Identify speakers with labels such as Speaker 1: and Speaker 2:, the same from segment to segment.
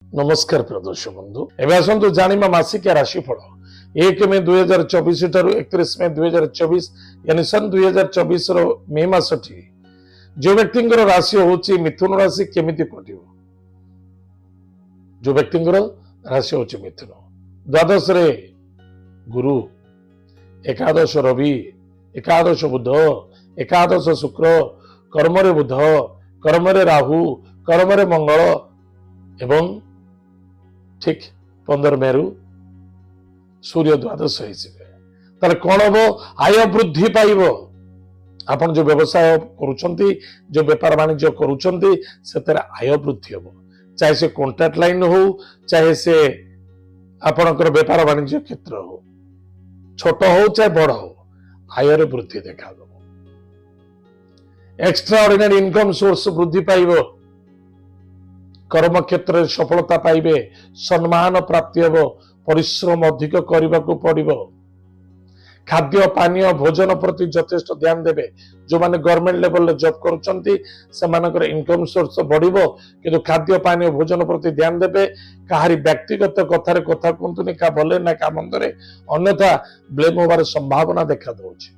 Speaker 1: नमस्कार प्रिय दर्शक बंधु एवं आसतु जानिमा मासिकिया राशिफल 1 मे 2024 ठारू 31 मे 2024 यानी सन 2024 रो मे मासटी जो व्यक्ति राशि होची मिथुन राशि केमिति कटिवो जो व्यक्ति राशि होची मिथुन द्वादश रे गुरु एकादश रवि एकादश बुध एकादश शुक्र कर्म रे बुध कर्म रे राहु कर्म रे मंगल एवं ठीक 15 मेरु सूर्य द्वादश तार कौन हम आय वृद्धि पाइब आपन जो व्यवसाय करुछंती जो व्यापार वाणिज्य करुछंती से आय वृद्धि हम चाहे से कॉन्ट्रैक्ट लाइन हो चाहे से आपनकर व्यापार वाणिज्य क्षेत्र हो छोट हो चाहे बड़ हो आय वृद्धि देखा एक्स्ट्रा ऑर्डिनरी इनकम सोर्स वृद्धि पाइब कर्म क्षेत्र में सफलता पाइबे सम्मान प्राप्ति हेबो परिश्रम अधिक करने को पड़िबो खाद्य पानीय भोजन प्रति यथेष्ट ध्यान देबे जो माने गवर्नमेंट लेवल ले जॉब करूचंती से मानकर इनकम सोर्स बढ़िबो किंतु खाद्य पानीय भोजन प्रति ध्यान देबे काहारी व्यक्तिगत कथारे कथा कुंतुनी का भले ना का मंदरे अन्यथा ब्लेम होबार संभावना देखा दउछि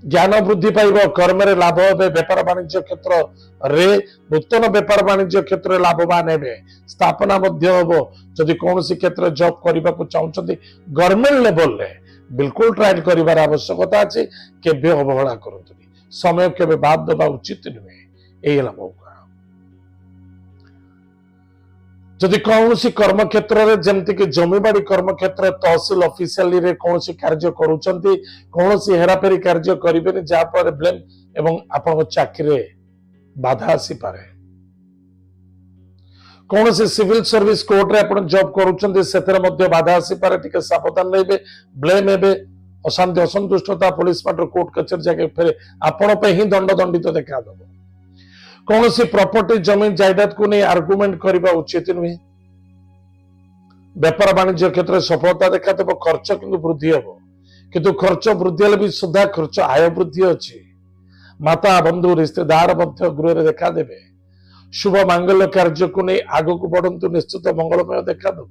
Speaker 1: ज्ञान वृद्धि पाइब कर्म रे लाभ हे व्यापार वाणिज्य क्षेत्र रे नूतन व्यापार वाणिज्य क्षेत्र लाभवान हे स्थापना मध्य हबो जदि कौन सी क्षेत्र जॉब करबा को चाहउछंती गवर्नमेंट लेवल रे बिल्कुल ट्रायल करिवार आवश्यकता अछि केबे अवहेला करंतुनी समय केबे बाद दबा उचित नुहे एला मौका जदि कौन सी कर्म क्षेत्र रे जेमति कि जमीबाड़ी कर्म क्षेत्र तहसील ऑफिशियली रे कौन सी कार्य करूचंती कौन सी हेराफेरी कार्य करिबेनी जा पर ब्लेम एवं आपन चाकरी रे बाधा आसी पारे कौन से सिविल सर्विस कोर्ट रे अपन जॉब करूचंती सेतरे मध्ये बाधा आसी पारे टिके सावधान रहबे ब्लेम हेबे अशांति असंतुष्टता पुलिस मैटर कोर्ट कचेरी जाके फेरे आपण पे ही दंड दंडित देखा दबो कौन सी प्रॉपर्टी जमीन जायदाद को नहीं आर्गुमेंट करबा उचित नुहे व्यापार वाणिज्य क्षेत्र में सफलता देखा देव खर्च किंतु वृद्धि हेबो किंतु खर्च वृद्धि हेले भी सुधा खर्च आय वृद्धि अछि माता बंधु रिश्तेदार मध्य गृह रे देखा देबे शुभ मांगल्य कार्य को नहीं आगो को बढ़ंतु निश्चित मंगलमय देखा देबो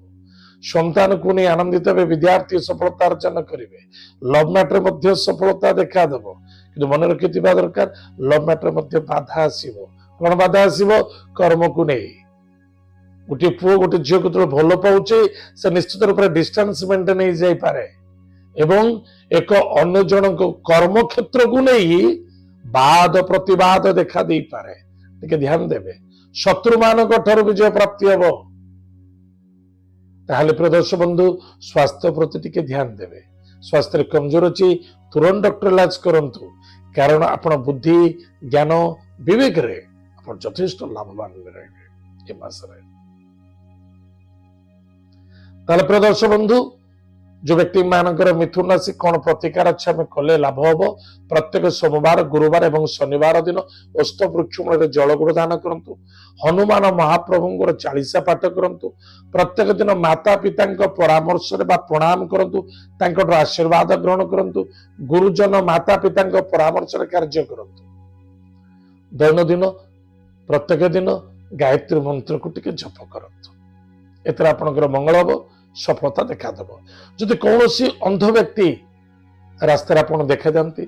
Speaker 1: संतान को नहीं आनंदित हे विद्यार्थी सफलता अर्जन करिवे लव मैटर मध्य सफलता देखा देबो किंतु मन रखिथिबा दरकार लव मैटर मध्य बाधा आसीबो कौन बाधा आसीबो कर्म को नहीं गोटे पुओ गोटे झील को भल पाउचे से निश्चित रूप से डिस्टेंस मेंटेन हो जाई पारे एवं एक अन्य जन को कर्म क्षेत्र को नहीं बाद प्रतिवाद देखा दे पारे टिके ध्यान देबे शत्रु मानक ठारू विजय प्राप्ति हेबो ताहले प्रिय दर्शक बंधु स्वास्थ्य प्रति टिके ध्यान देबे स्वास्थ्य कमजोर अछि तुरंत डॉक्टर इलाज करंतु कारण आपण बुद्धि ज्ञान विवेक रे आपण यथेष्ट लाभवान रहिबे ए मास रे ताले प्रिय दर्शक बंधु जो व्यक्ति मानकर मिथुन राशि कौन प्रतिकार अच्छा में कले लाभ हम प्रत्येक सोमवार गुरुवार एवं शनिवार दिन ओष्ठ वृक्ष मूल जल गुड़ दान करंतु हनुमान महाप्रभुंर 40 पाठ करंतु प्रत्येक दिन माता पिता परामर्श प्रणाम करंतु तांकर आशीर्वाद ग्रहण करंतु गुरुजन माता पिता परामर्श कार्य करंतु दैनंदिन प्रत्येक दिन गायत्री मंत्र को टिके जप करंतु एतर आपनकर मंगल हम सफलता देखा दब जदि कौन सी अंध व्यक्ति रास्ता आप देखा जाती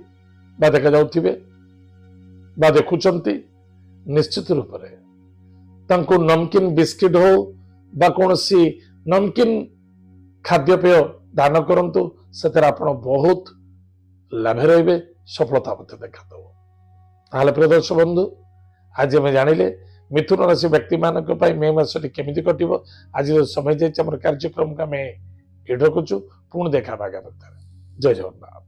Speaker 1: देखा जाउथिबे बा देखुचंती निश्चित रूप से नमकीन बिस्किट हो बा कौन सी नमकीन खाद्यपेय दान करंतु से बहुत लाभ रहिबे सफलता मते देखा दब ताहले प्रिय दर्शक बंधु आज आम जानिले मिथुन राशि व्यक्ति मानक मे मासटी केमिति कटिबो आज समय जाइए कार्यक्रम का मैं रखुचु पुणी देखा जय जगन्नाथ।